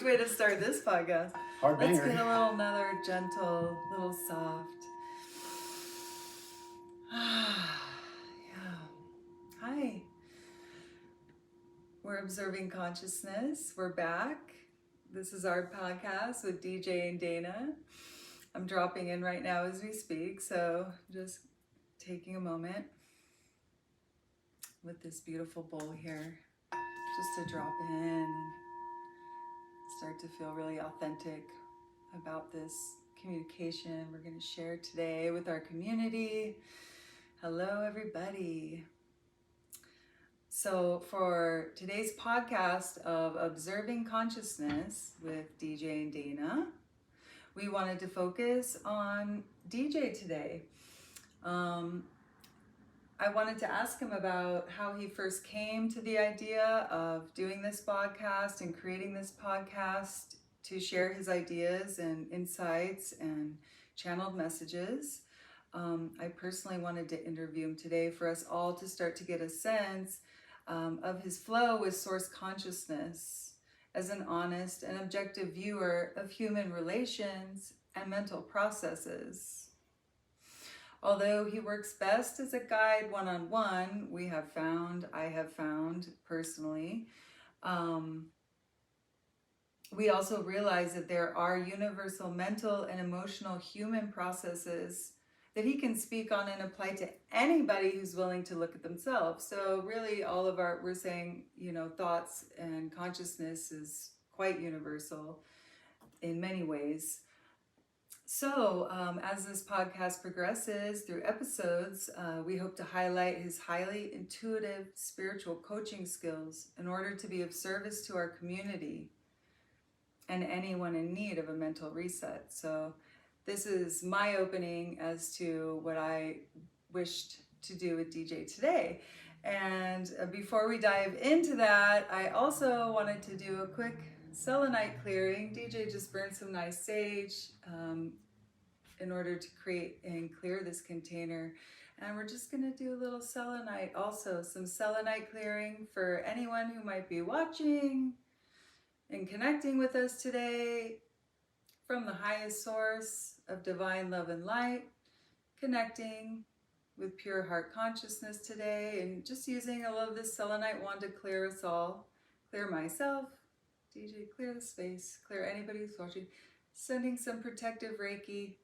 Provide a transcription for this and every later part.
way to start this podcast. Hard banger. Let's get another gentle, little soft. Yeah. Hi. We're observing consciousness. We're back. This is our podcast with DJ and Dana. I'm dropping in right now as we speak, so just taking a moment with this beautiful bowl here just to drop in and start to feel really authentic about this communication we're going to share today with our community. Hello, everybody. So for today's podcast of Observing Consciousness with DJ and Dana, we wanted to focus on DJ today. I wanted to ask him about how he first came to the idea of doing this podcast and creating this podcast to share his ideas and insights and channeled messages. I personally wanted to interview him today for us all to start to get a sense of his flow with source consciousness as an honest and objective viewer of human relations and mental processes. Although he works best as a guide one-on-one, I have found personally, we also realize that there are universal mental and emotional human processes that he can speak on and apply to anybody who's willing to look at themselves. So really all of we're saying, thoughts and consciousness is quite universal in many ways. So as this podcast progresses through episodes, we hope to highlight his highly intuitive spiritual coaching skills in order to be of service to our community and anyone in need of a mental reset. So this is my opening as to what I wished to do with DJ today. And before we dive into that, I also wanted to do a quick selenite clearing. DJ just burned some nice sage in order to create and clear this container. And we're just gonna do a little selenite also, some selenite clearing for anyone who might be watching and connecting with us today from the highest source of divine love and light, connecting with pure heart consciousness today, and just using a little of this selenite wand to clear us all, clear myself, DJ, clear the space, clear anybody who's watching, sending some protective Reiki.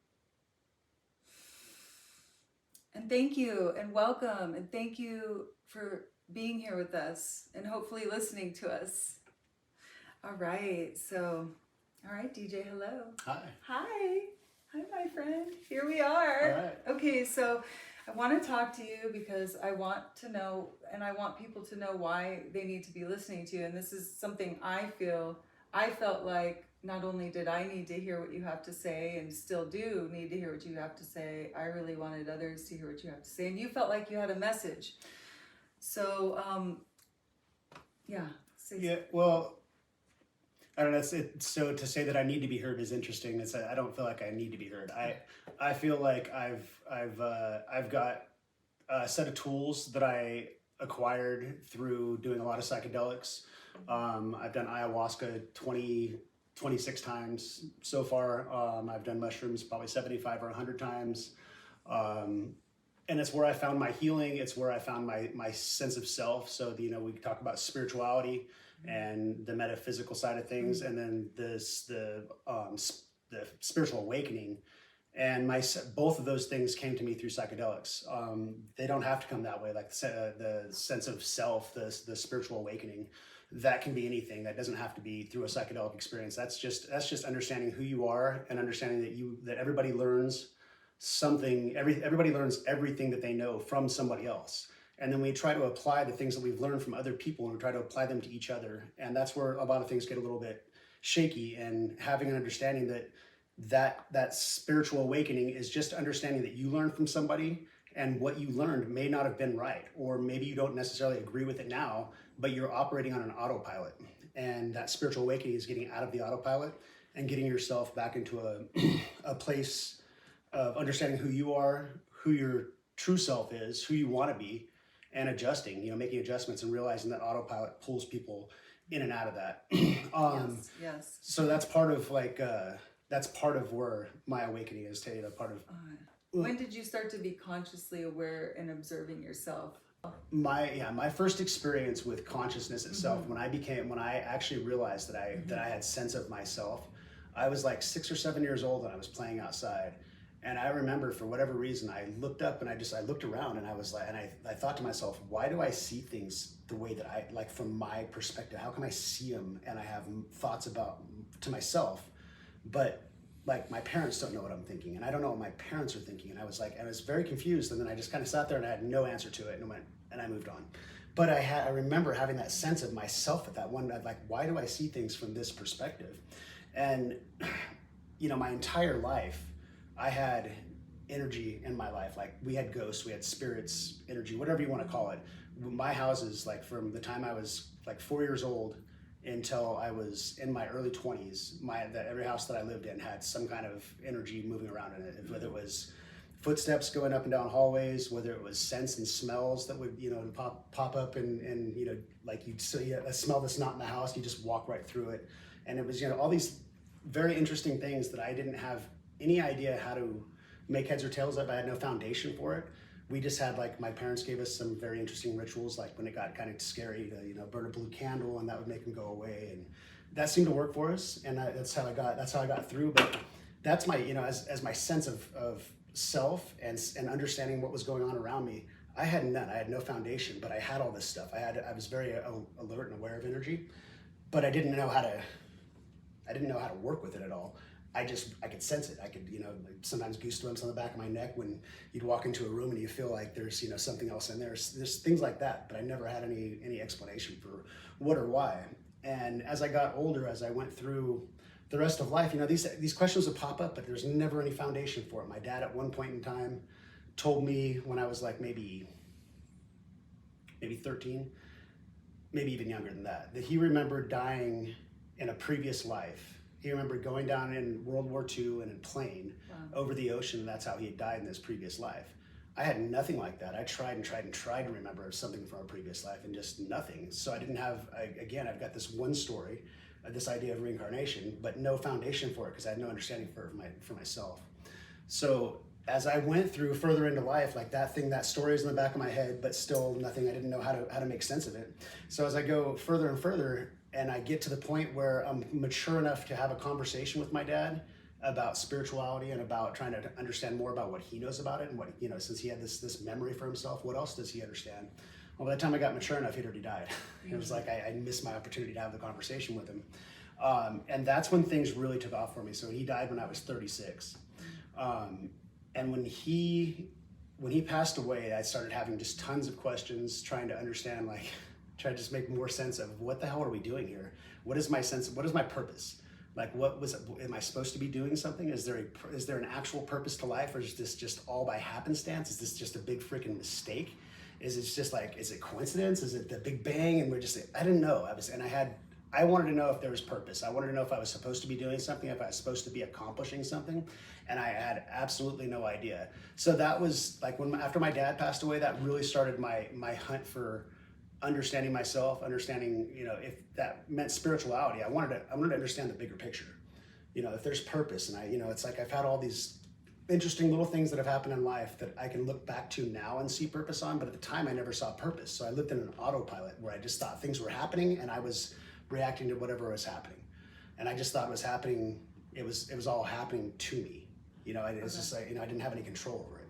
And thank you and welcome, and thank you for being here with us and hopefully listening to us. All right, DJ, hello. Hi. Hi, my friend. Here we are. All right. Okay, so I want to talk to you because I want to know, and I want people to know why they need to be listening to you. And this is something I felt like not only did I need to hear what you have to say and still do need to hear what you have to say, I really wanted others to hear what you have to say. And you felt like you had a message. So, Well, I don't know. So to say that I need to be heard is interesting. I don't feel like I need to be heard. I feel like I've got a set of tools that I acquired through doing a lot of psychedelics. I've done ayahuasca 26 times so far. I've done mushrooms probably 75 or 100 times. And it's where I found my healing. It's where I found my sense of self. So, we talk about spirituality and the metaphysical side of things, and then the spiritual awakening. And both of those things came to me through psychedelics. They don't have to come that way. Like the sense of self, the spiritual awakening, that can be anything. That doesn't have to be through a psychedelic experience. That's just understanding who you are and understanding that everybody learns something. Everybody learns everything that they know from somebody else. And then we try to apply the things that we've learned from other people, and we try to apply them to each other. And that's where a lot of things get a little bit shaky, and having an understanding that spiritual awakening is just understanding that you learned from somebody, and what you learned may not have been right, or maybe you don't necessarily agree with it now, but you're operating on an autopilot. And that spiritual awakening is getting out of the autopilot and getting yourself back into a place of understanding who you are, who your true self is, who you want to be, and adjusting, making adjustments and realizing that autopilot pulls people in and out of that. Yes, yes. So that's part of like, that's part of where my awakening is, to, part of. When did you start to be consciously aware and observing yourself? My first experience with consciousness itself, when I actually realized that I had sense of myself, I was like 6 or 7 years old and I was playing outside. And I remember, for whatever reason, I looked up and I looked around and I was like, and I thought to myself, why do I see things the way that I, like, from my perspective? How can I see them and I have thoughts about to myself, but like my parents don't know what I'm thinking and I don't know what my parents are thinking. And I was like, I was very confused. And then I just kind of sat there and I had no answer to it and I moved on. But I remember having that sense of myself at that one, like, why do I see things from this perspective? And, my entire life, I had energy in my life. Like, we had ghosts, we had spirits, energy, whatever you want to call it. My houses, like from the time I was like 4 years old until I was in my early 20s, every house that I lived in had some kind of energy moving around in it, whether it was footsteps going up and down hallways, whether it was scents and smells that would, pop up and like you'd see a smell that's not in the house, you just walk right through it. And it was, all these very interesting things that I didn't have any idea how to make heads or tails of. I had no foundation for it. We just had, like, my parents gave us some very interesting rituals, like when it got kind of scary to, burn a blue candle and that would make them go away. And that seemed to work for us. And that's how I got through. But that's my, as my sense of self and understanding what was going on around me, I had none. I had no foundation, but I had all this stuff. I was very alert and aware of energy, but I didn't know how to work with it at all. I could sense it. I could, like sometimes goosebumps on the back of my neck when you'd walk into a room and you feel like there's, something else in there. There's things like that, but I never had any explanation for what or why. And as I got older, as I went through the rest of life, these questions would pop up, but there's never any foundation for it. My dad at one point in time told me when I was like maybe 13, maybe even younger than that he remembered dying in a previous life. He remembered going down in World War II in a plane over the ocean, and that's how he had died in this previous life. I had nothing like that. I tried to remember something from a previous life, and just nothing. So I didn't have, again, I've got this one story, this idea of reincarnation, but no foundation for it because I had no understanding for myself. So as I went through further into life, like that story is in the back of my head, but still nothing. I didn't know how to make sense of it. So as I go further and further, and I get to the point where I'm mature enough to have a conversation with my dad about spirituality and about trying to understand more about what he knows about it and what, since he had this memory for himself, what else does he understand? Well, by the time I got mature enough, he'd already died. It was like I missed my opportunity to have the conversation with him. And that's when things really took off for me. So he died when I was 36. And when he passed away, I started having just tons of questions, trying to understand, like, try to just make more sense of what the hell are we doing here? What is my purpose? Like, am I supposed to be doing something? Is there an actual purpose to life, or is this just all by happenstance? Is this just a big freaking mistake? Is it just like, is it coincidence? Is it the Big Bang? And I didn't know. I wanted to know if there was purpose. I wanted to know if I was supposed to be doing something, if I was supposed to be accomplishing something, and I had absolutely no idea. So that was like after my dad passed away, that really started my hunt for understanding myself, understanding, if that meant spirituality. I wanted to understand the bigger picture, if there's purpose. And it's like I've had all these interesting little things that have happened in life that I can look back to now and see purpose on, but at the time I never saw purpose. So I lived in an autopilot where I just thought things were happening and I was reacting to whatever was happening. And I just thought it was happening, it was all happening to me. It's just like, I didn't have any control over it.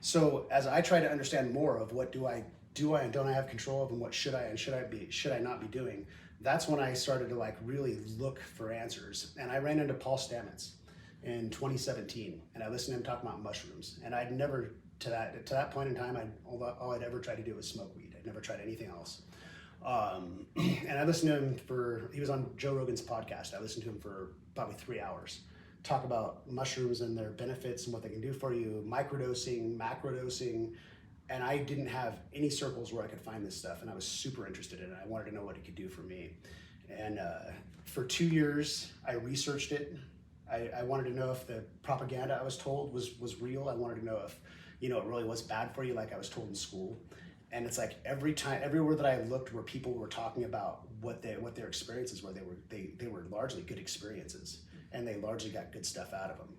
So as I try to understand more of what do I and don't I have control of, and what should I not be doing, that's when I started to like really look for answers. And I ran into Paul Stamets in 2017, and I listened to him talk about mushrooms. And I'd never, to that point in time, all I'd ever tried to do was smoke weed. I'd never tried anything else. And I listened to him he was on Joe Rogan's podcast. I listened to him for probably 3 hours, talk about mushrooms and their benefits and what they can do for you, microdosing, macrodosing. And I didn't have any circles where I could find this stuff, and I was super interested in it. I wanted to know what it could do for me. And for 2 years, I researched it. I wanted to know if the propaganda I was told was real. I wanted to know if, it really was bad for you, like I was told in school. And it's like everywhere that I looked where people were talking about what their experiences were. They were largely good experiences, and they largely got good stuff out of them.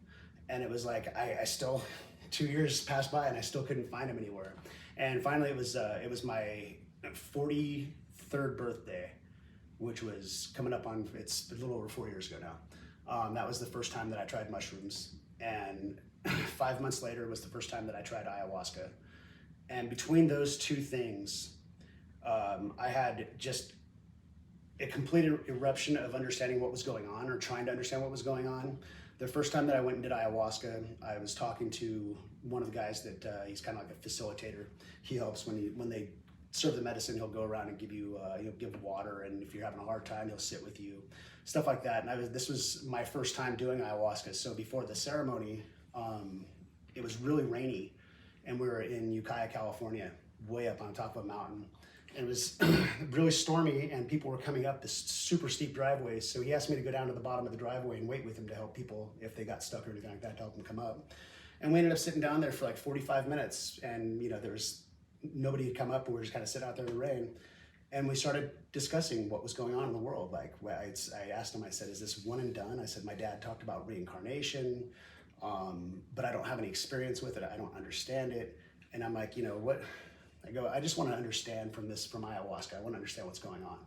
And it was like I still 2 years passed by and I still couldn't find them anywhere. And finally, it was my 43rd birthday, which was coming up on, it's a little over 4 years ago now. That was the first time that I tried mushrooms, and 5 months later was the first time that I tried ayahuasca. And between those two things, I had just a complete eruption of understanding what was going on, or trying to understand what was going on. The first time that I went and did ayahuasca, I was talking to one of the guys that he's kind of like a facilitator. He helps when they serve the medicine. He'll go around and give you he'll give water, and if you're having a hard time, he'll sit with you, stuff like that. And this was my first time doing ayahuasca. So before the ceremony, it was really rainy, and we were in Ukiah, California, way up on top of a mountain. And it was really stormy, and people were coming up this super steep driveway. So he asked me to go down to the bottom of the driveway and wait with him to help people if they got stuck or anything like that, to help them come up. And we ended up sitting down there for like 45 minutes, and there was nobody had come up, and we were just kind of sitting out there in the rain. And we started discussing what was going on in the world. Like I asked him, I said, "Is this one and done?" I said, "My dad talked about reincarnation, but I don't have any experience with it. I don't understand it." And I'm like, what? I go, "I just want to understand from ayahuasca. I want to understand what's going on."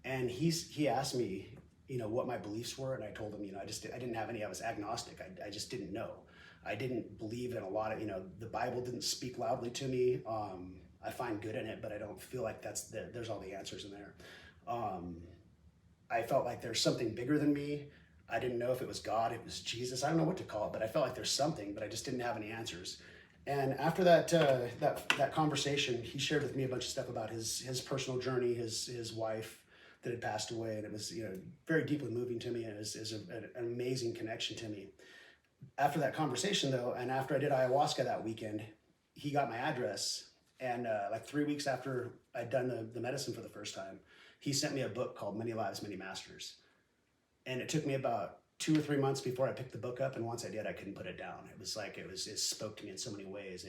And he asked me, what my beliefs were, and I told him, I didn't have any. I was agnostic. I just didn't know. I didn't believe in a lot of, the Bible didn't speak loudly to me. I find good in it, but I don't feel like there's all the answers in there. I felt like there's something bigger than me. I didn't know if it was God, it was Jesus. I don't know what to call it, but I felt like there's something, but I just didn't have any answers. And after that conversation, he shared with me a bunch of stuff about his personal journey, his wife that had passed away, and it was very deeply moving to me, and it was an amazing connection to me. After that conversation, though, and after I did ayahuasca that weekend, he got my address, and like 3 weeks after I'd done the medicine for the first time, he sent me a book called Many Lives, Many Masters. And it took me about 2 or 3 months before I picked the book up, and once I did, I couldn't put it down. It was like it spoke to me in so many ways.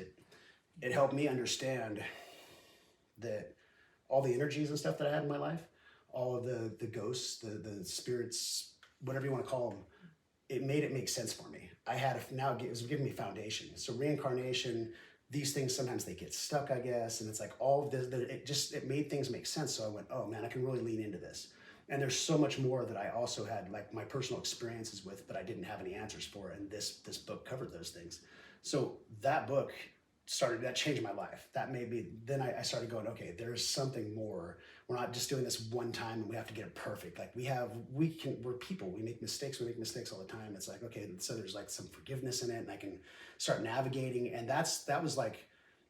It helped me understand that all the energies and stuff that I had in my life, all of the ghosts, the spirits, whatever you want to call them, it made it make sense for me. It was giving me foundation. So reincarnation, these things, sometimes they get stuck, I guess, and it's like all of this, it made things make sense. So I went, oh man, I can really lean into this. And there's so much more that I also had, like my personal experiences with, but I didn't have any answers for. And this book covered those things. So that book that changed my life. Then I started going, okay, there's something more. We're not just doing this one time and we have to get it perfect. Like we're people, we make mistakes all the time. It's like, okay, so there's like some forgiveness in it, and I can start navigating. And that was like,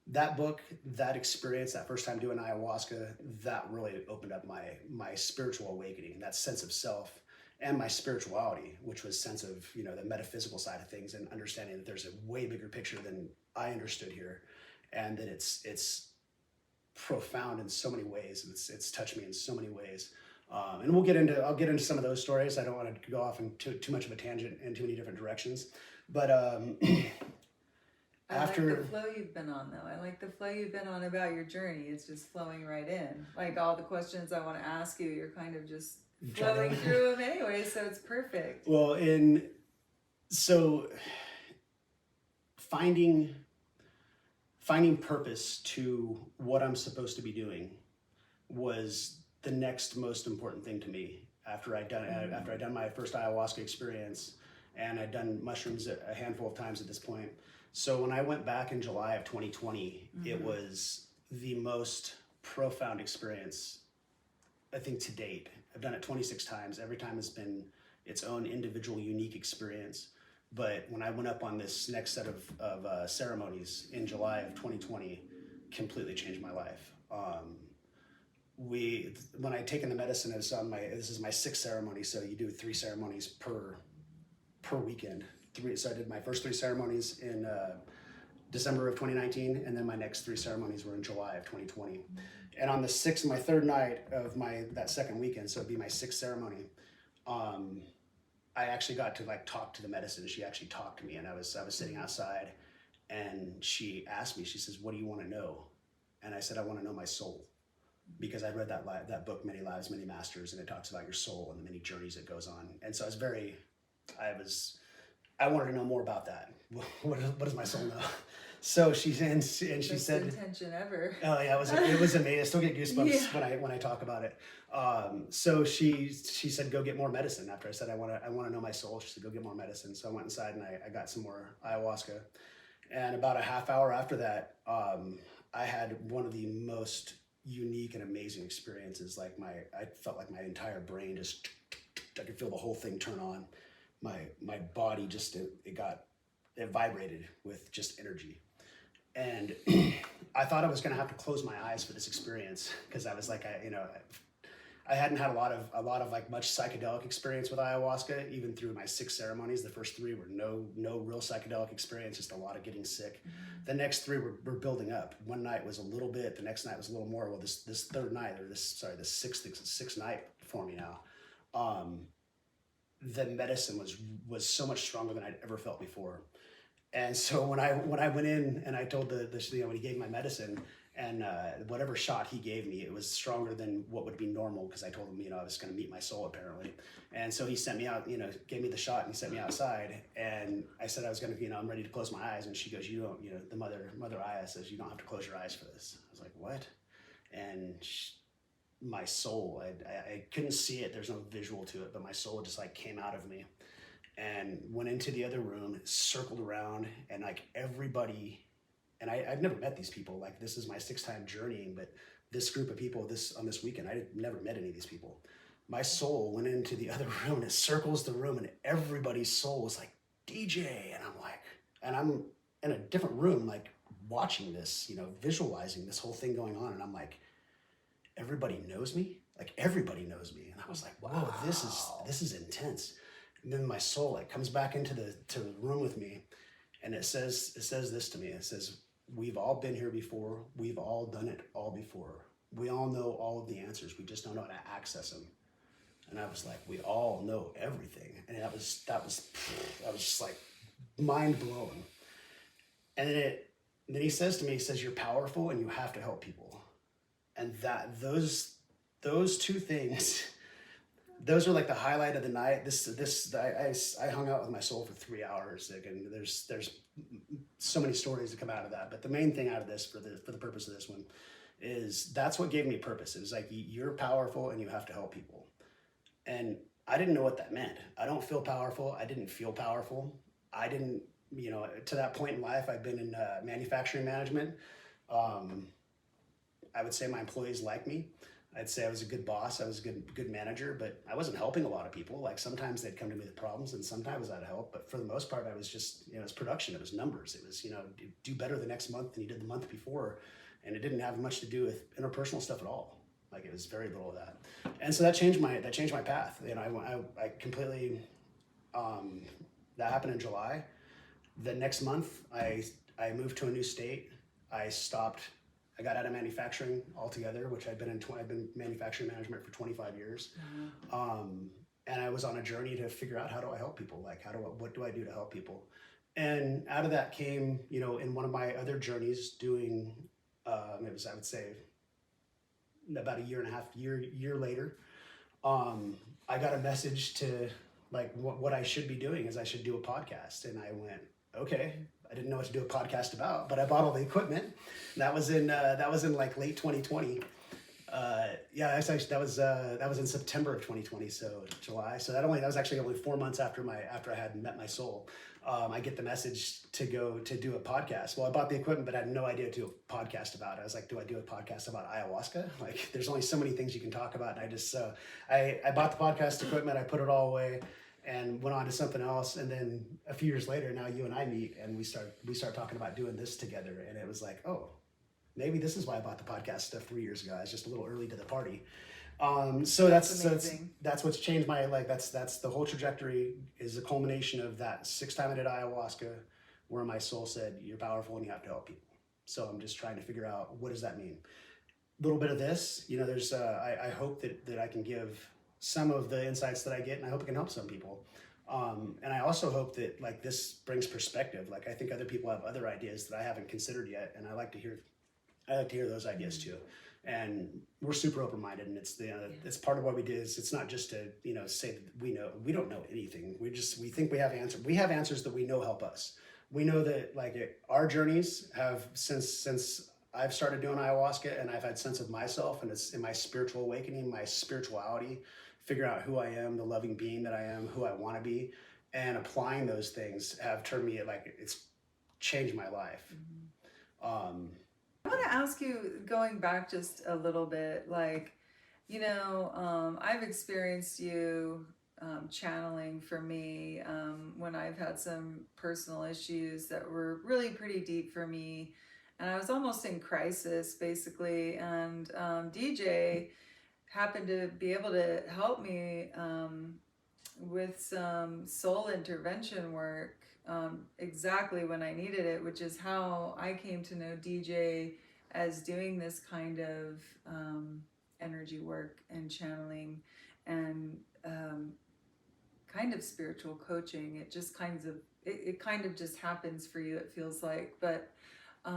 that book, that experience, that first time doing ayahuasca, that really opened up my spiritual awakening, that sense of self, and my spirituality, which was sense of, the metaphysical side of things, and understanding that there's a way bigger picture than I understood here, and that it's profound in so many ways. It's touched me in so many ways. And I'll get into some of those stories. I don't want to go off in too much of a tangent in too many different directions, but I like the flow you've been on, though. I like the flow you've been on about your journey. It's just flowing right in. Like all the questions I want to ask you, you're kind of just flowing through them anyway, so it's perfect. Well, so finding purpose to what I'm supposed to be doing was the next most important thing to me after I'd done my first ayahuasca experience, and I'd done mushrooms a handful of times at this point. So when I went back in July of 2020, it was the most profound experience, I think, to date. I've done it 26 times. Every time has been its own individual, unique experience. But when I went up on this next set of ceremonies in July of 2020, completely changed my life. When I'd taken the medicine, this is my 6th ceremony, so you do 3 ceremonies per weekend. So I did my first 3 ceremonies in December of 2019, and then my next 3 ceremonies were in July of 2020. And on the 6th, my 3rd night of that second weekend, so it'd be my 6th ceremony, I actually got to talk to the medicine. She actually talked to me, and I was sitting outside, and she asked me, she says, "What do you want to know?" And I said, "I want to know my soul." because I read that book, Many Lives, Many Masters, and it talks about your soul and the many journeys it goes on. And so I wanted to know more about that. What does my soul know? So she and she Best said, intention ever. "Oh yeah, it was amazing. I still get goosebumps Yeah. when I talk about it." So she said, "Go get more medicine." After I said, "I want to know my soul," she said, "Go get more medicine." So I went inside and I got some more ayahuasca. And about a half hour after that, I had one of the most unique and amazing experiences. Like I felt like my entire brain just, I could feel the whole thing turn on. My body just it vibrated with just energy. And I thought I was going to have to close my eyes for this experience because I was like, I hadn't had a lot of like much psychedelic experience with ayahuasca, even through my 6 ceremonies. The first 3 were no real psychedelic experience, just a lot of getting sick. Mm-hmm. The next 3 were building up. One night was a little bit, the next night was a little more. Well, this third night, or the sixth night for me now, the medicine was so much stronger than I'd ever felt before. And so when I went in and I told when he gave my medicine, and whatever shot he gave me, it was stronger than what would be normal, because I told him, I was going to meet my soul apparently. And so he sent me out, gave me the shot and he sent me outside. And I said I was going to, I'm ready to close my eyes. And she goes, "You don't, the mother Aya says you don't have to close your eyes for this." I was like, "What?" And my soul, I couldn't see it. There's no visual to it, but my soul just like came out of me and went into the other room, circled around, and like everybody, and I've never met these people. Like, this is my 6th time journeying, but this group of people on this weekend, I had never met any of these people. My soul went into the other room and it circles the room, and everybody's soul was like, "DJ," and I'm in a different room, like watching this, visualizing this whole thing going on, and I'm like, everybody knows me. Like, everybody knows me, and I was like, "Whoa, this is intense." And then my soul like comes back into the room with me, and it says this to me. It says, "We've all been here before. We've all done it all before. We all know all of the answers. We just don't know how to access them." And I was like, "We all know everything." And that was just like mind blown. And then he says to me, he says, "You're powerful and you have to help people." And those 2 things, those were like the highlight of the night. I hung out with my soul for 3 hours, and there's so many stories that come out of that. But the main thing out of this, for the purpose of this one, is that's what gave me purpose. It was like, you're powerful and you have to help people. And I didn't know what that meant. I don't feel powerful. I didn't feel powerful. I didn't, to that point in life, I've been in manufacturing management. I would say my employees like me. I'd say I was a good boss. I was a good manager, but I wasn't helping a lot of people. Like, sometimes they'd come to me with problems and sometimes I'd help. But for the most part, I was just, it was production. It was numbers. It was, do better the next month than you did the month before. And it didn't have much to do with interpersonal stuff at all. Like, it was very little of that. And so that changed my path. I completely, that happened in July. The next month, I moved to a new state. I got out of manufacturing altogether, which I've been manufacturing management for 25 years. Mm-hmm. And I was on a journey to figure out, how do I help people? Like, what do I do to help people? And out of that came, in one of my other journeys doing, it was, I would say, about a year and a half later, I got a message to, like, what I should be doing is I should do a podcast. And I went, okay. I didn't know what to do a podcast about, but I bought all the equipment. That was in like late 2020. That was in September of 2020, so July. So that was actually only 4 months after I had met my soul. I get the message to go to do a podcast. Well, I bought the equipment, but I had no idea to do a podcast about it. I was like, do I do a podcast about ayahuasca? Like, there's only so many things you can talk about. And I bought the podcast equipment, I put it all away, and went on to something else. And then a few years later, now you and I meet, and we start talking about doing this together. And it was like, oh, maybe this is why I bought the podcast stuff 3 years ago. I was just a little early to the party. So that's what's changed my, like, that's the whole trajectory, is a culmination of that 6th time I did ayahuasca, where my soul said, "You're powerful and you have to help people." So I'm just trying to figure out, what does that mean? A little bit of this, there's I hope that I can give some of the insights that I get, and I hope it can help some people. And I also hope that, like, this brings perspective. Like, I think other people have other ideas that I haven't considered yet, and I like to hear I like to hear those ideas too. And we're super open-minded, and it's it's part of what we do. Is it's not just to say that we don't know anything. We think we have answers. We have answers that we know help us. We know that our journeys have since I've started doing ayahuasca, and I've had sense of myself, and it's in my spiritual awakening, my spirituality, figure out who I am, the loving being that I am, who I want to be, and applying those things have turned me it's changed my life. I want to ask you, going back just a little bit, I've experienced you channeling for me when I've had some personal issues that were really pretty deep for me. And I was almost in crisis, basically. And DJ happened to be able to help me with some soul intervention work exactly when I needed it, which is how I came to know DJ as doing this kind of energy work and channeling and kind of spiritual coaching. It just it kind of just happens for you, it feels like, but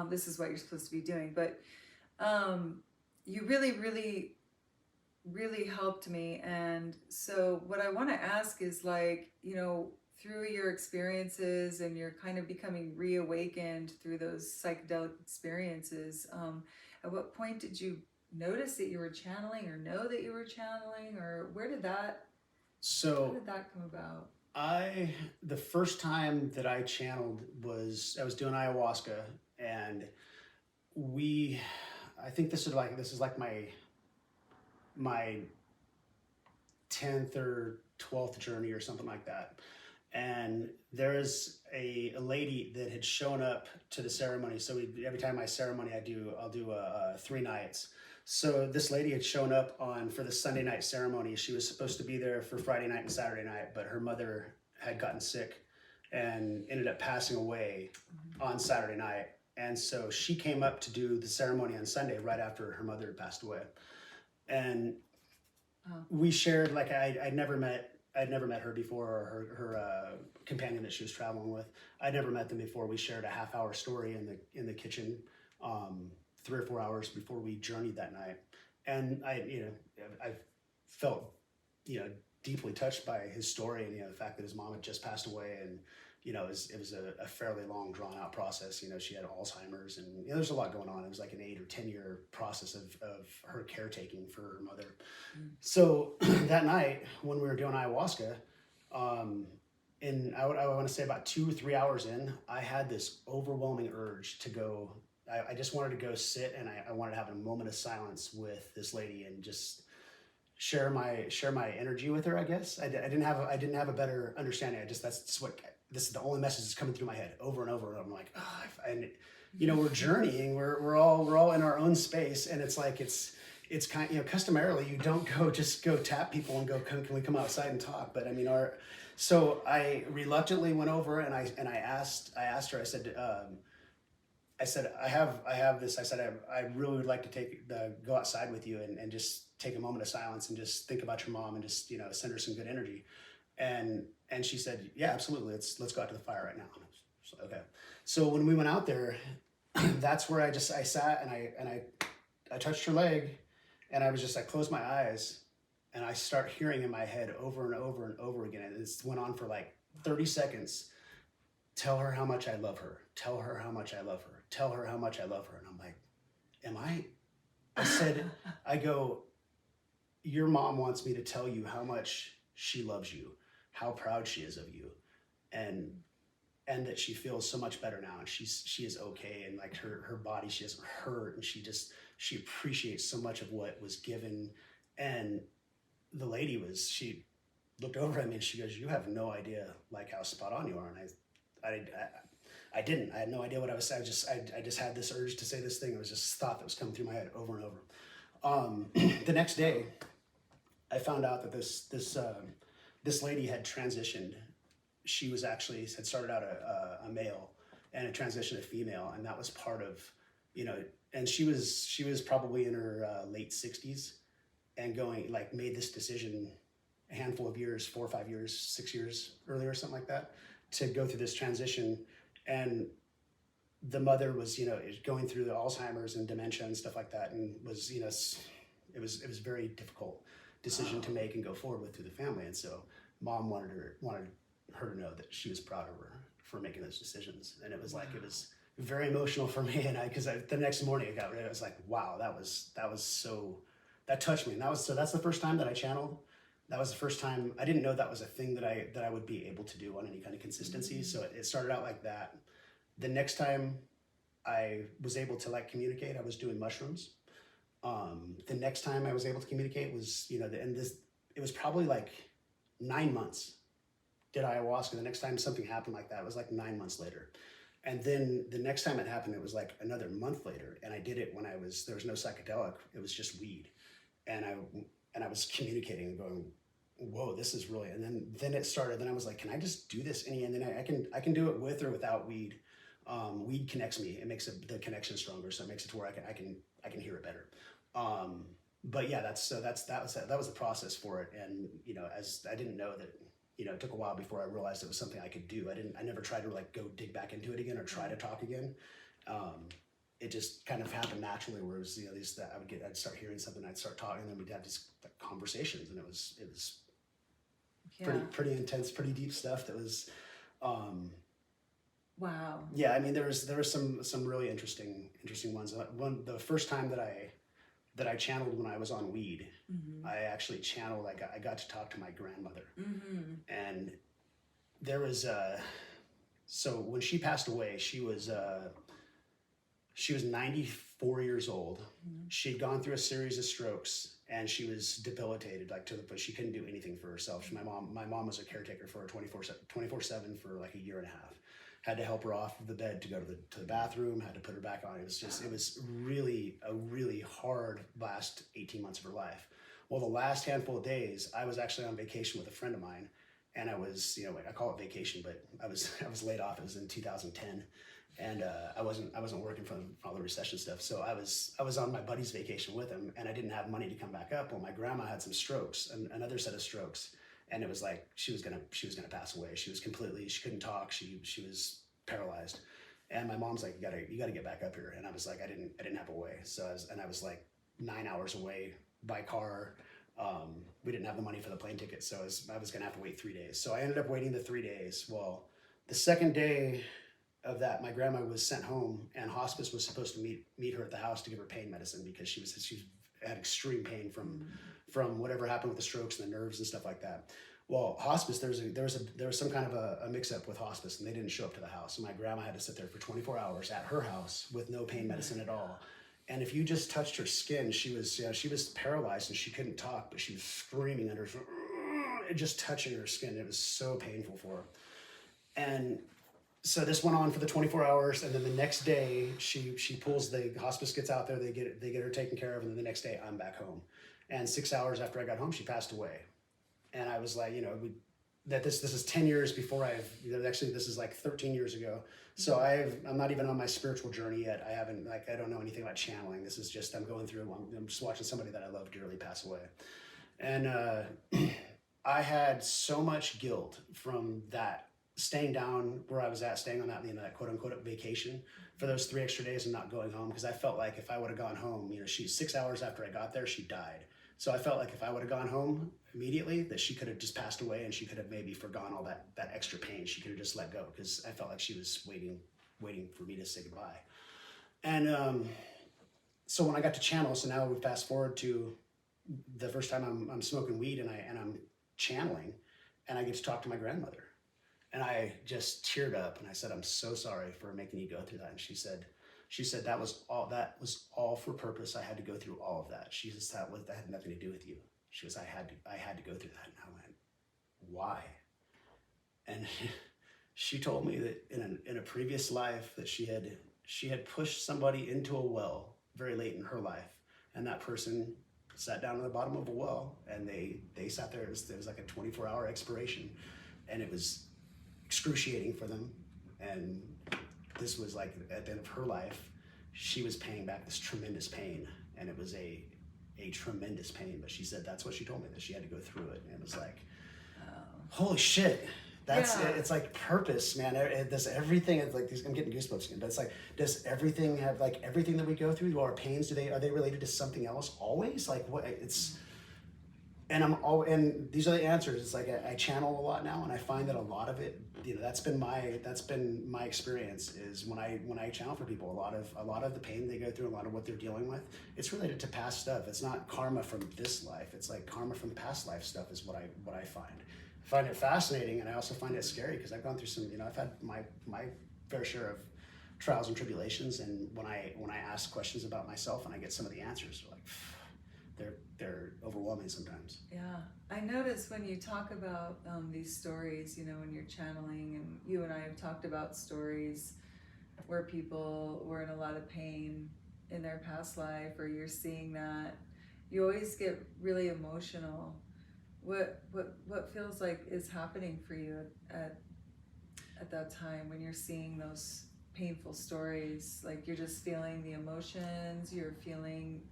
this is what you're supposed to be doing. But you really helped me. And so what I want to ask is through your experiences and you're kind of becoming reawakened through those psychedelic experiences, at what point did you notice that you were channeling, or know that you were channeling, or how did that come about? The first time that I channeled was I was doing ayahuasca, and I think this is like my 10th or 12th journey or something like that. And there's a lady that had shown up to the ceremony. So every time my ceremony, I'll do 3 nights. So this lady had shown up for the Sunday night ceremony. She was supposed to be there for Friday night and Saturday night, but her mother had gotten sick and ended up passing away on Saturday night. And so she came up to do the ceremony on Sunday right after her mother had passed away. And we shared, I'd never met her before, or her companion that she was traveling with. I'd never met them before. We shared a half-hour story in the kitchen, 3 or 4 hours before we journeyed that night. And I felt deeply touched by his story, and the fact that his mom had just passed away, and it was a fairly long, drawn out process. She had Alzheimer's, and there's a lot going on. It was like an 8 or 10 year process of her caretaking for her mother. So that night when we were doing ayahuasca, I want to say about 2 or 3 hours in, I had this overwhelming urge to go. I just wanted to go sit, and I wanted to have a moment of silence with this lady and just share my energy with her. I guess I didn't have a better understanding. This is the only message that's coming through my head over and over. And I'm like, we're journeying. We're all in our own space, and it's like it's kind customarily you don't just go tap people and go, can we come outside and talk? But so I reluctantly went over, and I asked her. I said, I have this. I said, I really would like to go outside with you and just take a moment of silence and just think about your mom and just send her some good energy. And she said, yeah, absolutely. Let's go out to the fire right now. So, okay. So when we went out there, that's where I sat and I touched her leg, and I closed my eyes, and I start hearing in my head over and over and over again. And this went on for like 30 seconds. Tell her how much I love her. Tell her how much I love her. Tell her how much I love her. And I'm like, I go, your mom wants me to tell you how much she loves you, how proud she is of you, and that she feels so much better now, and she is okay, and like her body, she doesn't hurt, and she appreciates so much of what was given. And the lady she looked over at me and she goes, you have no idea like how spot on you are. And I didn't. I had no idea what I was saying. I just had this urge to say this thing. It was just a thought that was coming through my head over and over. The next day, I found out that this lady had transitioned. She had started out a male and had transitioned to female, and that was part of, and she was probably in her late 60s, and made this decision a handful of years, 4 or 5 years, 6 years earlier, something like that, to go through this transition. And the mother was, going through the Alzheimer's and dementia and stuff like that, and was, it was very difficult decision to make and go forward with through the family. And so mom wanted her to know that she was proud of her for making those decisions. And it was like, it was very emotional for me. And because the next morning I was like, wow, that was so, that touched me. And that's the first time that I channeled. That was the first time. I didn't know that was a thing that I would be able to do on any kind of consistency. So it started out like that. The next time I was able to like communicate, I was doing mushrooms. The next time I was able to communicate was, it was probably like 9 months did ayahuasca. The next time something happened like that, it was like 9 months later. And then the next time it happened, it was like another month later. And I did it when there was no psychedelic. It was just weed. And I was communicating and going, whoa, this is really, and then it started. Then I was like, can I just do this? And then I can do it with or without weed. Weed connects me. It makes the connection stronger. So it makes it to where I can hear it better. But yeah, that was the process for it. And, as I didn't know that, it took a while before I realized it was something I could do. I never tried to like go dig back into it again or try to talk again. It just kind of happened naturally, where it was, I'd start hearing something, I'd start talking, and then we'd have these conversations, and it was pretty intense, pretty deep stuff. That was, wow. Yeah, I mean, there was some really interesting ones. The first time that I channeled when I was on weed, I actually channeled. I got to talk to my grandmother, and there was so when she passed away, she was 94 years old. She'd gone through a series of strokes, and she was debilitated, like to the point she couldn't do anything for herself. My mom was a caretaker for her 24/7 for like a year and a half. Had to help her off of the bed to go to the bathroom, had to put her back on. It was really a really hard last 18 months of her life. Well, the last handful of days, I was actually on vacation with a friend of mine, and I was, I call it vacation, but I was laid off. It was in 2010, and I wasn't working from all the recession stuff. So I was on my buddy's vacation with him, and I didn't have money to come back up. Well, my grandma had some strokes, another set of strokes. And it was like she was gonna pass away. She couldn't talk. She was paralyzed. And my mom's like, you gotta get back up here. And I was like, I didn't have a way. So I was like 9 hours away by car. We didn't have the money for the plane ticket, so I was gonna have to wait 3 days. So I ended up waiting the 3 days. Well, the second day of that, my grandma was sent home, and hospice was supposed to meet her at the house to give her pain medicine, because she had extreme pain from whatever happened with the strokes and the nerves and stuff like that. Well, hospice, there was some kind of a mix-up with hospice, and they didn't show up to the house. And my grandma had to sit there for 24 hours at her house with no pain medicine at all. And if you just touched her skin, she was paralyzed and she couldn't talk, but she was screaming under just touching her skin. It was so painful for her. And so this went on for the 24 hours, and then the next day she pulls, the hospice gets out there, they get her taken care of, and then the next day I'm back home. And 6 hours after I got home, she passed away. And I was like, this is 10 years before actually this is like 13 years ago. So I'm not even on my spiritual journey yet. I don't know anything about channeling. This is just, I'm going through, I'm just watching somebody that I love dearly pass away. And I had so much guilt from that, staying down where I was at, staying on that, that quote unquote vacation for those 3 extra days and not going home. Because I felt like if I would have gone home, she's 6 hours after I got there, she died. So I felt like if I would have gone home immediately, that she could have just passed away, and she could have maybe forgone all that extra pain. She could have just let go, because I felt like she was waiting for me to say goodbye. And so when I got to channel, so now we fast forward to the first time I'm smoking weed and I'm channeling, and I get to talk to my grandmother. And I just teared up, and I said, I'm so sorry for making you go through that. And she said that was all for purpose. I had to go through all of that. She says that had nothing to do with you. She goes, I had to go through that. And I went, why? And she told me that in a previous life that she had pushed somebody into a well very late in her life, and that person sat down at the bottom of a well, and they sat there. It was like a 24-hour expiration, and it was excruciating for them. And this was like at the end of her life, she was paying back this tremendous pain, and it was a tremendous pain. But she said that's what she told me, that she had to go through it. And it was like, holy shit, That's Yeah. it. It's like purpose, man. It does everything. It's like I'm getting goosebumps again. But it's like, does everything have like everything that we go through? Our pains, are they related to something else always? Like what? It's and these are the answers. It's like I channel a lot now, and I find that a lot of it, that's been my experience is when I channel for people, a lot of the pain they go through, a lot of what they're dealing with, it's related to past stuff. It's not karma from this life. It's like karma from past life stuff is what I find. I find it fascinating, and I also find it scary because I've gone through some, I've had my fair share of trials and tribulations, and when I ask questions about myself and I get some of the answers, like they're overwhelming sometimes. Yeah, I notice when you talk about these stories, when you're channeling, and you and I have talked about stories where people were in a lot of pain in their past life, or you're seeing that, you always get really emotional. What feels like is happening for you at that time when you're seeing those painful stories? Like you're just feeling the emotions, you're feeling,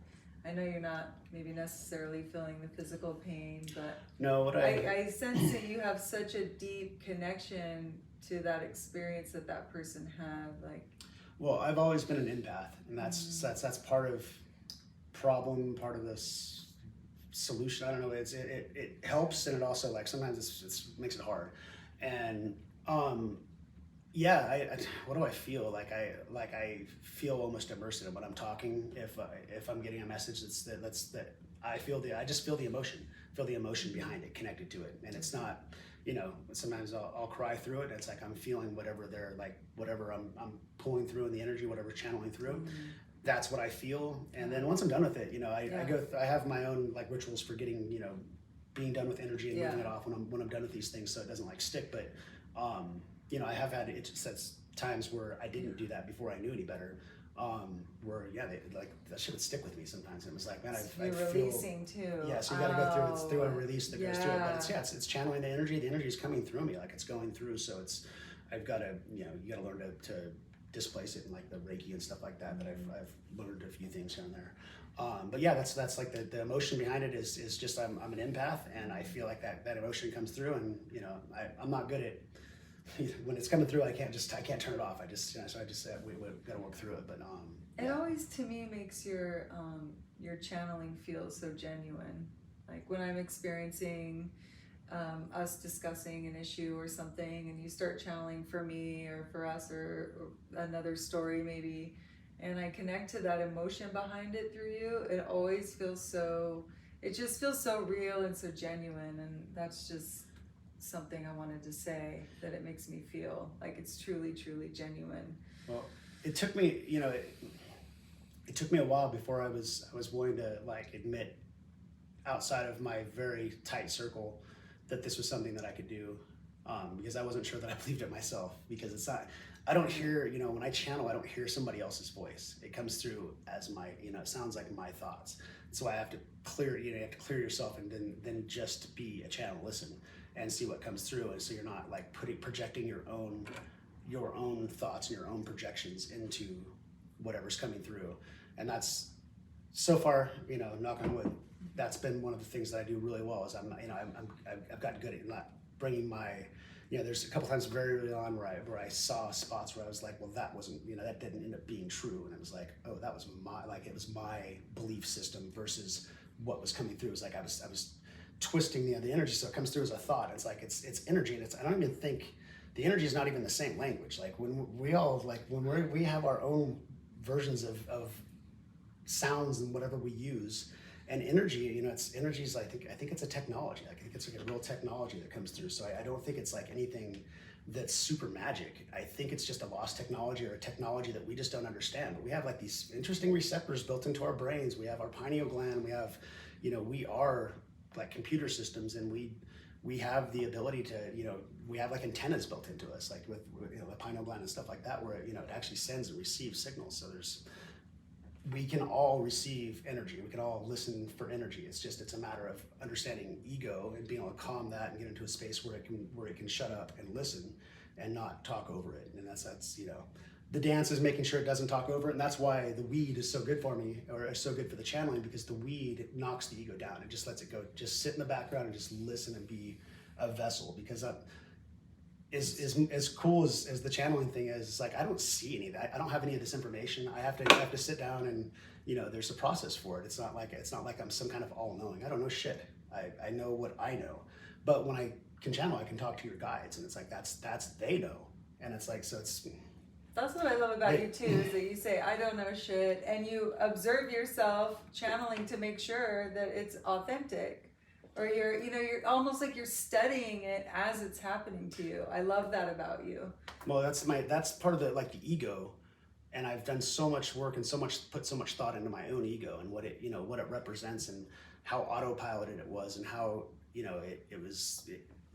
I know you're not maybe necessarily feeling the physical pain, but No, I sense that you have such a deep connection to that experience that person had. Like, well, I've always been an empath, and that's part of problem, part of this solution. I don't know. It helps, and it also like sometimes it's makes it hard, and yeah. What do I feel like? I feel almost immersive when I'm talking. If I'm getting a message that I just feel the emotion behind it, connected to it, and it's not. Sometimes I'll cry through it. And it's like I'm feeling whatever I'm pulling through in the energy, whatever channeling through. That's what I feel. And then once I'm done with it, I have my own like rituals for getting, being done with energy and moving it off when I'm done with these things, so it doesn't like stick. But I have had times where I didn't do that before I knew any better. Where that shit would stick with me sometimes. And it was like, man, I you're feel releasing too. Yeah, so you got to go through. It's through a release that goes through it. But it's channeling the energy. The energy is coming through me, like it's going through. So I've got to you got to learn to displace it in like the Reiki and stuff like that. That I've learned a few things here and there. But yeah, that's like the emotion behind it is just I'm an empath, and I feel like that emotion comes through, and I'm not good at when it's coming through. I can't turn it off. So I just said we've got to work through it. But it always to me makes your channeling feel so genuine. Like when I'm experiencing us discussing an issue or something, and you start channeling for me or for us or another story maybe, and I connect to that emotion behind it through you, it always feels it just feels so real and so genuine. And that's just something I wanted to say, that it makes me feel like it's truly, truly genuine. Well, it took me, it took me a while before I was willing to like admit outside of my very tight circle that this was something that I could do, because I wasn't sure that I believed it myself. Because it's not, I don't hear, when I channel, I don't hear somebody else's voice. It comes through as my, it sounds like my thoughts. So I have to clear, you have to clear yourself, and then just be a channel, listen and see what comes through. And so you're not like projecting your own thoughts and your own projections into whatever's coming through. And that's so far, knock on wood, that's been one of the things that I do really well. Is I've gotten good at not bringing my, there's a couple times very early on where I saw spots where I was like, well, that wasn't, that didn't end up being true. And it was like, oh, that was it was my belief system versus what was coming through. It was like I was twisting the energy, so it comes through as a thought. It's like it's energy, and I don't even think the energy is not even the same language. Like when we have our own versions of sounds and whatever we use, and energy, energy is I think it's a technology. I think it's like a real technology that comes through. So I don't think it's like anything that's super magic. I think it's just a lost technology, or a technology that we just don't understand. But we have like these interesting receptors built into our brains. We have our pineal gland. We have, we are like computer systems, and we have the ability to, we have like antennas built into us, like with the pineal gland and stuff like that, where it actually sends and receives signals. So we can all receive energy. We can all listen for energy. It's a matter of understanding ego and being able to calm that and get into a space where it can shut up and listen and not talk over it. And that's the dance is making sure it doesn't talk over it. And that's why the weed is so good for me, or so good for the channeling, because the weed knocks the ego down. It just lets it go, just sit in the background and just listen and be a vessel. Because is as cool as the channeling thing is. It's like I don't see any of that. I don't have any of this information. I have to sit down and, you know, there's a process for it. It's not like I'm some kind of all knowing. I don't know shit. I know what I know. But when I can channel, I can talk to your guides, and it's like that's they know, and it's like so it's. That's what I love about you too, is that you say, I don't know shit, and you observe yourself channeling to make sure that it's authentic. Or you're almost like you're studying it as it's happening to you. I love that about you. Well, that's part of the ego, and I've done so much work and put so much thought into my own ego and what it represents and how autopiloted it was and how, you know,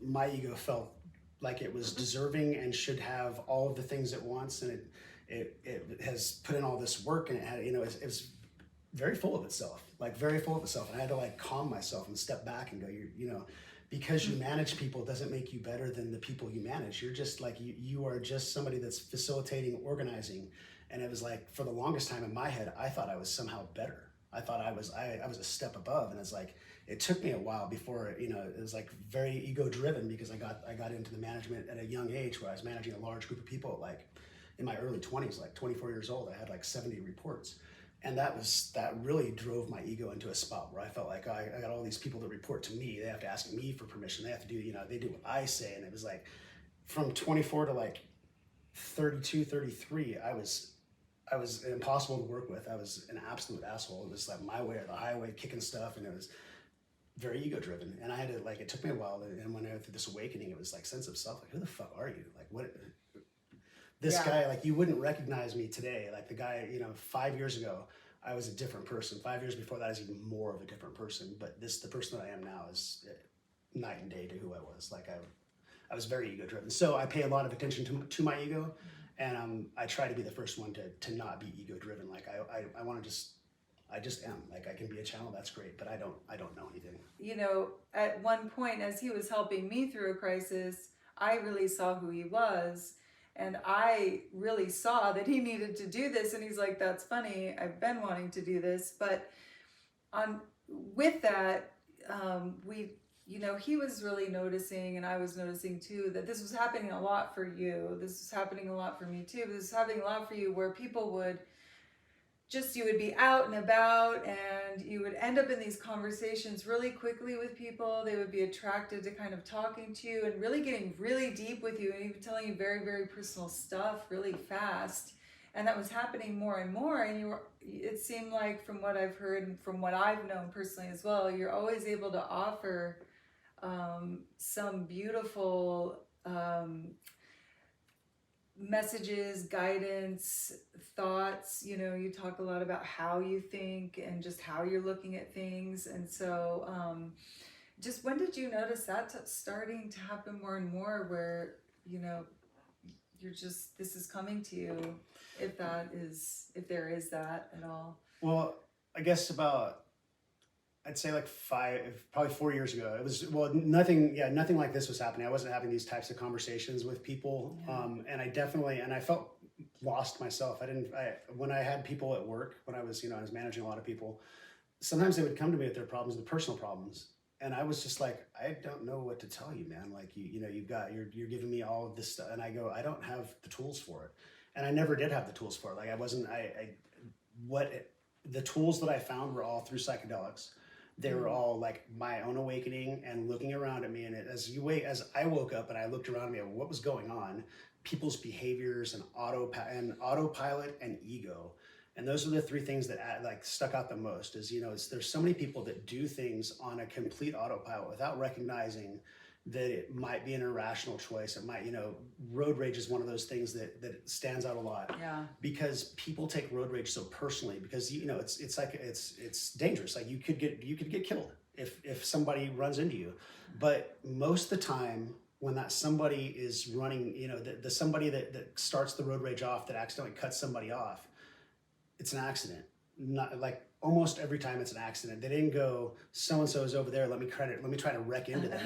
my ego felt like it was deserving and should have all of the things it wants, and it has put in all this work, and it had, you know, it was very full of itself, very full of itself. And I had to calm myself and step back and go, you know, because you manage people doesn't make you better than the people you manage. You're just you are just somebody that's facilitating, organizing. And it was like, for the longest time in my head, I thought I was somehow better. I thought I was a step above. And it's like, it took me a while before, you know, it was very ego driven, because I got into the management at a young age, where I was managing a large group of people, in my early 20s, 24 years old. I had 70 reports. And that really drove my ego into a spot where I felt like I got all these people that report to me. They have to ask me for permission. They have to do, you know, they do what I say. And it was from 24 to 32, 33, I was impossible to work with. I was an absolute asshole. It was my way or the highway, kicking stuff. And it was very ego driven. And I had to, it took me a while. And when I went through this awakening, it was sense of self. Who the fuck are you? What? This guy, you wouldn't recognize me today. The guy, you know, 5 years ago, I was a different person. 5 years before that, I was even more of a different person. But the person that I am now is night and day to who I was. I was very ego driven. So I pay a lot of attention to my ego, and I try to be the first one to not be ego driven. I want to I just am. I can be a channel, that's great, but I don't know anything. You know, at one point, as he was helping me through a crisis, I really saw who he was. And I really saw that he needed to do this. And he's like, that's funny. I've been wanting to do this. But with that, he was really noticing, and I was noticing too, that this was happening a lot for you. This was happening a lot for me too. But this was happening a lot for you, where people you would be out and about, and you would end up in these conversations really quickly with people. They would be attracted to kind of talking to you and really getting really deep with you, and even telling you very, very personal stuff really fast. And that was happening more and more. And it seemed like, from what I've heard and from what I've known personally as well, you're always able to offer some beautiful messages, guidance, thoughts. You know, you talk a lot about how you think and just how you're looking at things. And so just when did you notice that starting to happen more and more, where, you know, this is coming to you, if there is that at all? Well, I guess I'd say probably 4 years ago. It was, nothing like this was happening. I wasn't having these types of conversations with people. Yeah. And I felt lost myself. When I had people at work, when I was managing a lot of people, sometimes they would come to me with their problems, the personal problems. And I was just like, I don't know what to tell you, man. You're giving me all of this stuff. And I go, I don't have the tools for it. And I never did have the tools for it. The tools that I found were all through psychedelics. They were all my own awakening and looking around at me. And as I woke up and I looked around me at what was going on, people's behaviors and autopilot and ego. And those are the three things that stuck out the most. There's so many people that do things on a complete autopilot without recognizing that it might be an irrational choice. It might, road rage is one of those things that stands out a lot. Yeah. Because people take road rage so personally, because it's dangerous. You could get killed if somebody runs into you. But most of the time, when that somebody is running, the somebody that starts the road rage off, that accidentally cuts somebody off, it's an accident. Not almost every time it's an accident. They didn't go, so-and-so is over there, let me try to wreck into them,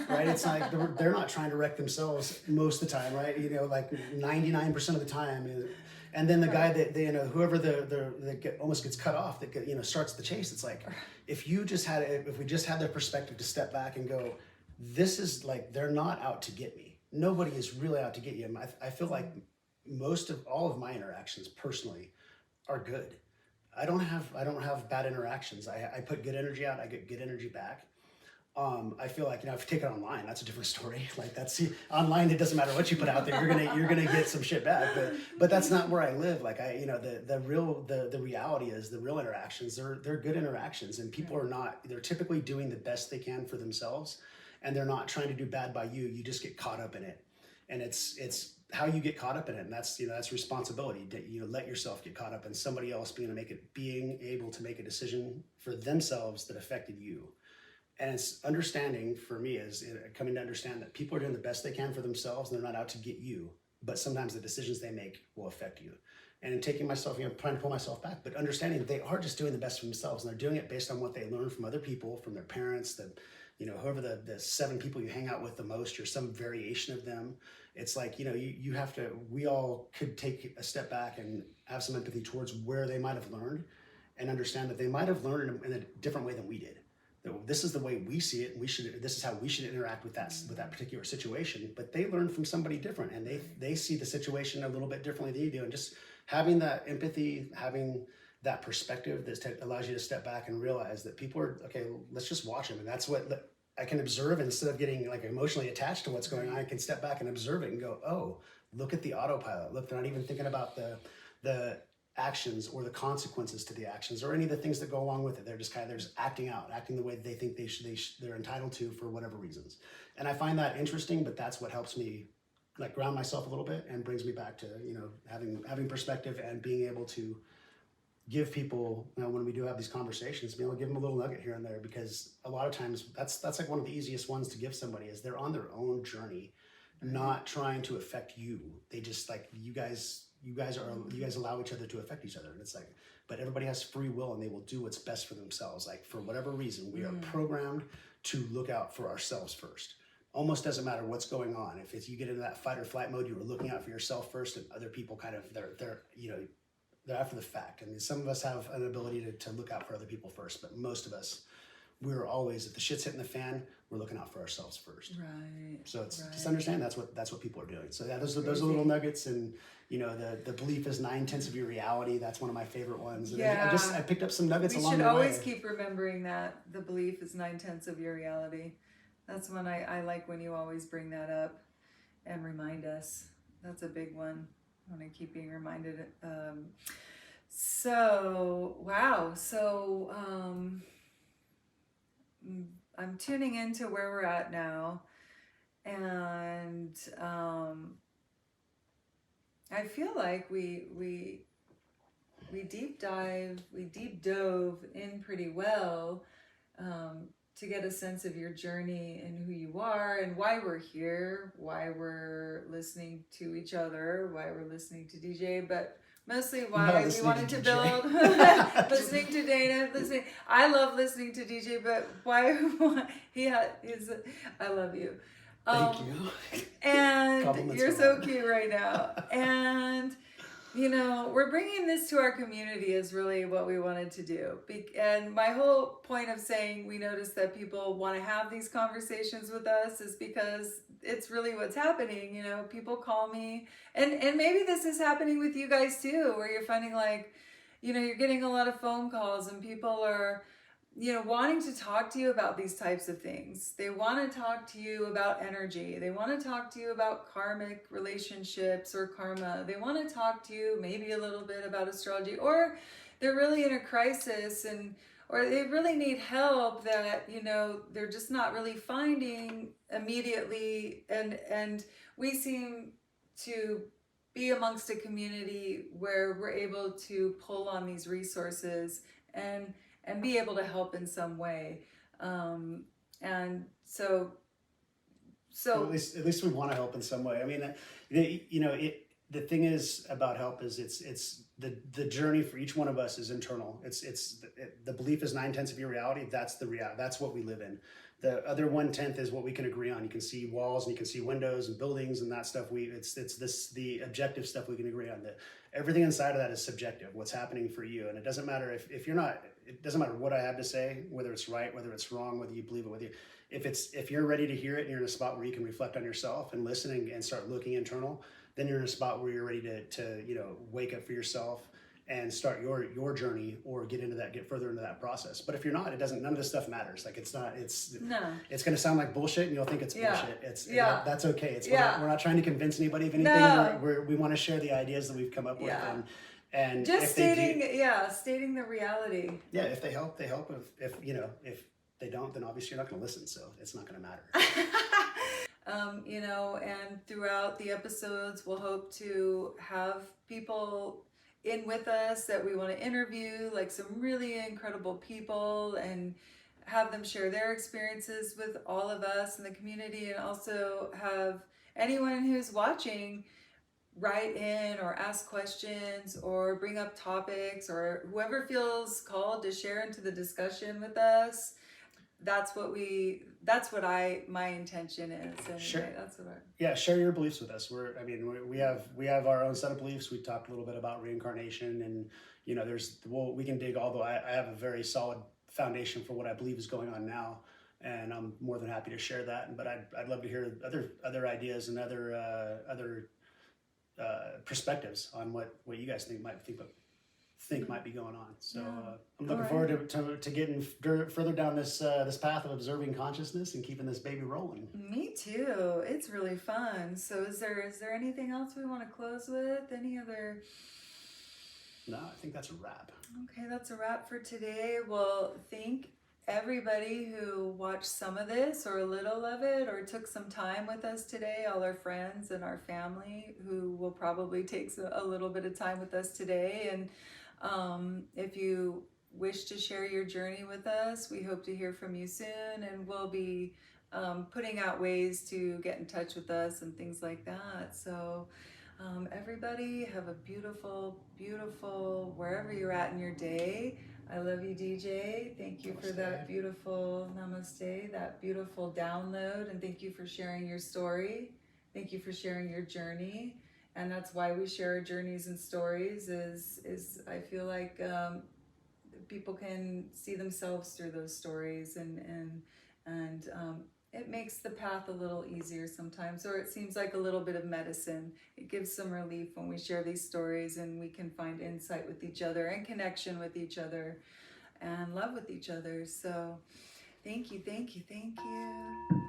right? It's they're not trying to wreck themselves most of the time, right? 99% of the time. And then the guy that whoever almost gets cut off, that starts the chase. It's if we just had the perspective to step back and go, this is they're not out to get me. nobody is really out to get you. I feel like all of my interactions personally are good. I don't have bad interactions. I put good energy out. I get good energy back. I feel like, if you take it online, that's a different story. Like online, it doesn't matter what you put out there. You're gonna get some shit back. But that's not where I live. Like the reality is the real interactions. They're good interactions, and people are not. They're typically doing the best they can for themselves, and they're not trying to do bad by you. You just get caught up in it, and it's how you get caught up in it, and that's responsibility. That let yourself get caught up in somebody else being able to make a decision for themselves that affected you. And it's understanding for me is coming to understand that people are doing the best they can for themselves, and they're not out to get you. But sometimes the decisions they make will affect you. And in taking myself, trying to pull myself back, but understanding they are just doing the best for themselves, and they're doing it based on what they learned from other people, from their parents, whoever the 7 people you hang out with the most, or some variation of them. It's like, you have to, we all could take a step back and have some empathy towards where they might have learned, and understand that they might have learned in a different way than we did. This is the way we see it, and this is how we should interact with that particular situation. But they learn from somebody different, and they see the situation a little bit differently than you do. And just having that empathy, having that perspective that allows you to step back and realize that people are, okay, let's just watch them. And that's what I can observe. Instead of getting like emotionally attached to what's going on, I can step back and observe it and go, oh, look at the autopilot. Look, they're not even thinking about the actions or the consequences to the actions or any of the things that go along with it. They're just acting the way they think they're entitled to for whatever reasons. And I find that interesting, but that's what helps me like ground myself a little bit and brings me back to, having perspective and being able to give people, when we do have these conversations, be able to give them a little nugget here and there, because a lot of times that's like one of the easiest ones to give somebody is they're on their own journey, not trying to affect you. They just like, you guys allow each other to affect each other. And it's like, but everybody has free will, and they will do what's best for themselves. Like for whatever reason, we are programmed to look out for ourselves first. Almost doesn't matter what's going on. If you get into that fight or flight mode, you were looking out for yourself first, and other people they're after the fact. I mean, some of us have an ability to look out for other people first, but most of us, we're always, if the shit's hitting the fan, we're looking out for ourselves first. Right. So it's just understand that's what people are doing. So yeah, those are little nuggets. And the belief is 9/10 of your reality. That's one of my favorite ones. And I picked up some nuggets along the way. We should always keep remembering that the belief is 9/10 of your reality. That's one I like when you always bring that up and remind us. That's a big one. I want to keep being reminded. I'm tuning into where we're at now, and I feel like we deep dove in pretty well to get a sense of your journey and who you are and why we're here, why we're listening to each other, why we're listening to DJ, but mostly why we wanted to build listening to Dana, I love listening to DJ, but why I love you. Thank you. And you're so cute right now. And we're bringing this to our community is really what we wanted to do. And my whole point of saying we noticed that people want to have these conversations with us is because it's really what's happening. People call me, and maybe this is happening with you guys too, where you're finding like, you're getting a lot of phone calls and people are, wanting to talk to you about these types of things. They want to talk to you about energy. They want to talk to you about karmic relationships or karma. They want to talk to you maybe a little bit about astrology, or they're really in a crisis or they really need help that, they're just not really finding immediately. And we seem to be amongst a community where we're able to pull on these resources and be able to help in some way. And so well, at least we want to help in some way. I mean, the thing is about help is it's the journey for each one of us is internal. The belief is 9/10 of your reality. That's the reality. That's what we live in. The other 1/10 is what we can agree on. You can see walls and you can see windows and buildings and that stuff. It's this the objective stuff we can agree on. Everything inside of that is subjective. What's happening for you, and it doesn't matter if you're not. It doesn't matter what I have to say, whether it's right, whether it's wrong, whether you believe it, whether you, if you're ready to hear it and you're in a spot where you can reflect on yourself and listen and start looking internal, then you're in a spot where you're ready to wake up for yourself and start your journey or get further into that process. But if you're not, none of this stuff matters. Like it's going to sound like bullshit and you'll think it's bullshit. That's okay. We're not trying to convince anybody of anything. No. We want to share the ideas that we've come up with and just stating the reality. Yeah. If they help, they help. If they don't, then obviously you're not going to listen. So it's not going to matter. And throughout the episodes, we'll hope to have people in with us that we want to interview, like some really incredible people, and have them share their experiences with all of us in the community, and also have anyone who's watching write in or ask questions or bring up topics, or whoever feels called to share into the discussion with us. That's what my intention is. Anyway. Sure. That's what share your beliefs with us. We have our own set of beliefs. We talked a little bit about reincarnation, and we can dig all the way. I have a very solid foundation for what I believe is going on now, and I'm more than happy to share that. But I'd love to hear other ideas and other perspectives on what you guys think might be going on. So I'm looking forward to getting further down this path of observing consciousness and keeping this baby rolling. Me too. It's really fun. So is there anything else we want to close with? Any other? No, I think that's a wrap. Okay, that's a wrap for today. Well, thank everybody who watched some of this or a little of it or took some time with us today, all our friends and our family who will probably take a little bit of time with us today. And if you wish to share your journey with us, we hope to hear from you soon, and we'll be putting out ways to get in touch with us and things like that. So everybody have a beautiful, beautiful, wherever you're at in your day. I love you, DJ. Thank you for that beautiful namaste, that beautiful download, and thank you for sharing your story. Thank you for sharing your journey. And that's why we share our journeys and stories is I feel like people can see themselves through those stories, and it makes the path a little easier sometimes, or it seems like a little bit of medicine. It gives some relief when we share these stories and we can find insight with each other and connection with each other and love with each other. So thank you, thank you, thank you.